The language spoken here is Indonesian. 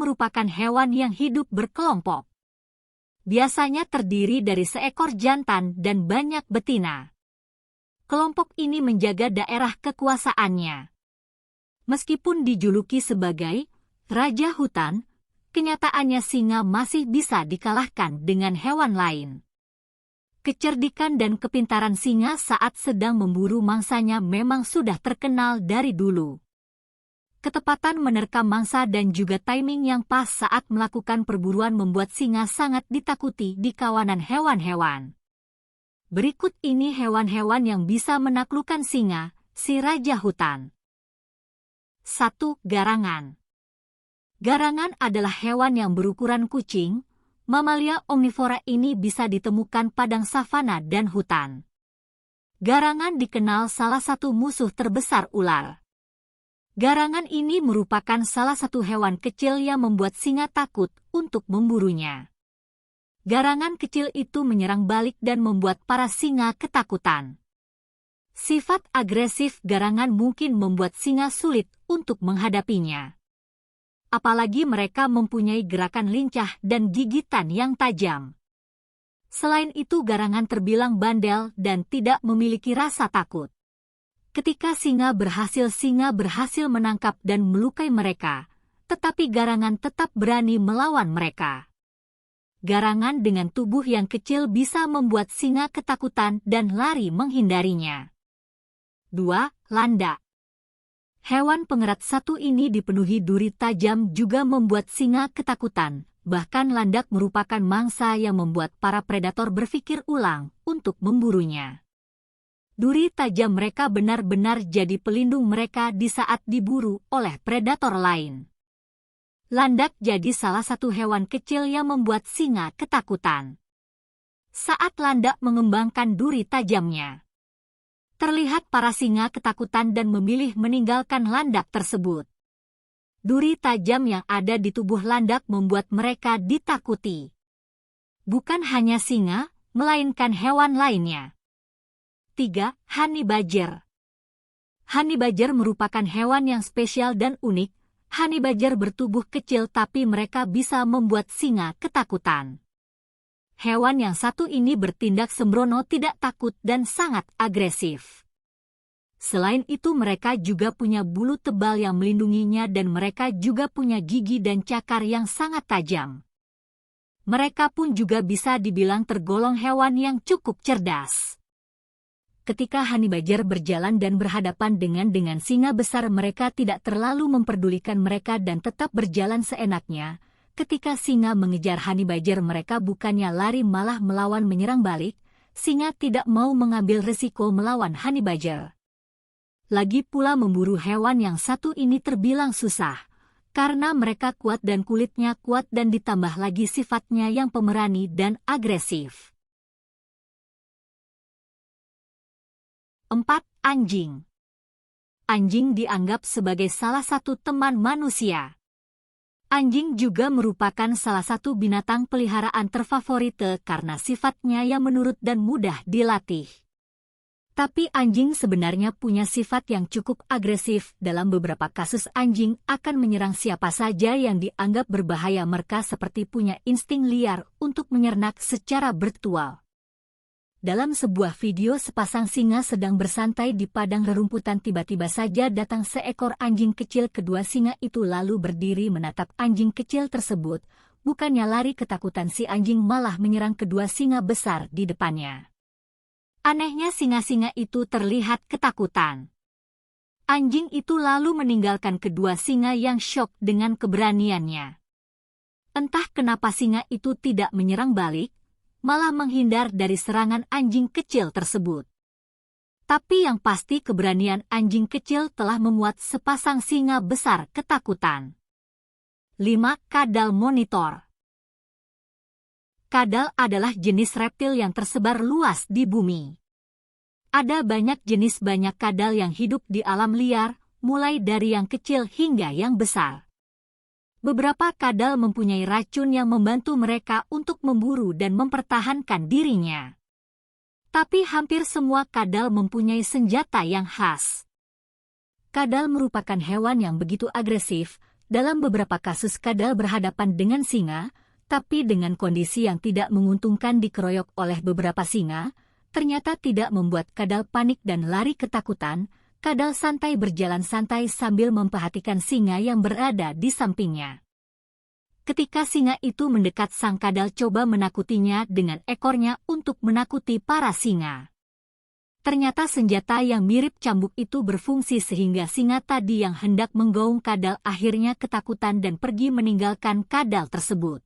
merupakan hewan yang hidup berkelompok. Biasanya terdiri dari seekor jantan dan banyak betina. Kelompok ini menjaga daerah kekuasaannya. Meskipun dijuluki sebagai raja hutan, kenyataannya singa masih bisa dikalahkan dengan hewan lain. Kecerdikan dan kepintaran singa saat sedang memburu mangsanya memang sudah terkenal dari dulu. Ketepatan menerkam mangsa dan juga timing yang pas saat melakukan perburuan membuat singa sangat ditakuti di kawanan hewan-hewan. Berikut ini hewan-hewan yang bisa menaklukkan singa, si raja hutan. 1. Garangan. Garangan adalah hewan yang berukuran kucing. Mamalia omnivora ini bisa ditemukan padang savana dan hutan. Garangan dikenal salah satu musuh terbesar ular. Garangan ini merupakan salah satu hewan kecil yang membuat singa takut untuk memburunya. Garangan kecil itu menyerang balik dan membuat para singa ketakutan. Sifat agresif garangan mungkin membuat singa sulit untuk menghadapinya. Apalagi mereka mempunyai gerakan lincah dan gigitan yang tajam. Selain itu garangan terbilang bandel dan tidak memiliki rasa takut. Ketika singa berhasil menangkap dan melukai mereka, tetapi garangan tetap berani melawan mereka. Garangan dengan tubuh yang kecil bisa membuat singa ketakutan dan lari menghindarinya. 2. Landak. Hewan pengerat satu ini dipenuhi duri tajam juga membuat singa ketakutan. Bahkan landak merupakan mangsa yang membuat para predator berpikir ulang untuk memburunya. Duri tajam mereka benar-benar jadi pelindung mereka di saat diburu oleh predator lain. Landak jadi salah satu hewan kecil yang membuat singa ketakutan. Saat landak mengembangkan duri tajamnya, terlihat para singa ketakutan dan memilih meninggalkan landak tersebut. Duri tajam yang ada di tubuh landak membuat mereka ditakuti. Bukan hanya singa, melainkan hewan lainnya. 3. Honey badger. Honey badger merupakan hewan yang spesial dan unik. Honey badger bertubuh kecil tapi mereka bisa membuat singa ketakutan. Hewan yang satu ini bertindak sembrono, tidak takut dan sangat agresif. Selain itu mereka juga punya bulu tebal yang melindunginya dan mereka juga punya gigi dan cakar yang sangat tajam. Mereka pun juga bisa dibilang tergolong hewan yang cukup cerdas. Ketika honey badger berjalan dan berhadapan dengan singa besar, mereka tidak terlalu memperdulikan mereka dan tetap berjalan seenaknya. Ketika singa mengejar honey badger, mereka bukannya lari malah melawan menyerang balik. Singa tidak mau mengambil risiko melawan honey badger. Lagi pula memburu hewan yang satu ini terbilang susah, karena mereka kuat dan kulitnya kuat dan ditambah lagi sifatnya yang pemberani dan agresif. 4. Anjing. Anjing dianggap sebagai salah satu teman manusia. Anjing juga merupakan salah satu binatang peliharaan terfavorite karena sifatnya yang menurut dan mudah dilatih. Tapi anjing sebenarnya punya sifat yang cukup agresif. Dalam beberapa kasus anjing akan menyerang siapa saja yang dianggap berbahaya. Mereka seperti punya insting liar untuk menyernak secara bertual. Dalam sebuah video, sepasang singa sedang bersantai di padang rerumputan. Tiba-tiba saja datang seekor anjing kecil. Kedua singa itu lalu berdiri menatap anjing kecil tersebut. Bukannya lari ketakutan, si anjing malah menyerang kedua singa besar di depannya. Anehnya singa-singa itu terlihat ketakutan. Anjing itu lalu meninggalkan kedua singa yang syok dengan keberaniannya. Entah kenapa singa itu tidak menyerang balik, malah menghindar dari serangan anjing kecil tersebut. Tapi yang pasti keberanian anjing kecil telah membuat sepasang singa besar ketakutan. 5. Kadal monitor. Kadal adalah jenis reptil yang tersebar luas di bumi. Ada banyak jenis kadal yang hidup di alam liar, mulai dari yang kecil hingga yang besar. Beberapa kadal mempunyai racun yang membantu mereka untuk memburu dan mempertahankan dirinya. Tapi hampir semua kadal mempunyai senjata yang khas. Kadal merupakan hewan yang begitu agresif, Dalam beberapa kasus kadal berhadapan dengan singa, tapi dengan kondisi yang tidak menguntungkan dikeroyok oleh beberapa singa, ternyata tidak membuat kadal panik dan lari ketakutan. Kadal santai berjalan santai sambil memperhatikan singa yang berada di sampingnya. Ketika singa itu mendekat, sang kadal coba menakutinya dengan ekornya untuk menakuti para singa. Ternyata senjata yang mirip cambuk itu berfungsi sehingga singa tadi yang hendak menggaung kadal akhirnya ketakutan dan pergi meninggalkan kadal tersebut.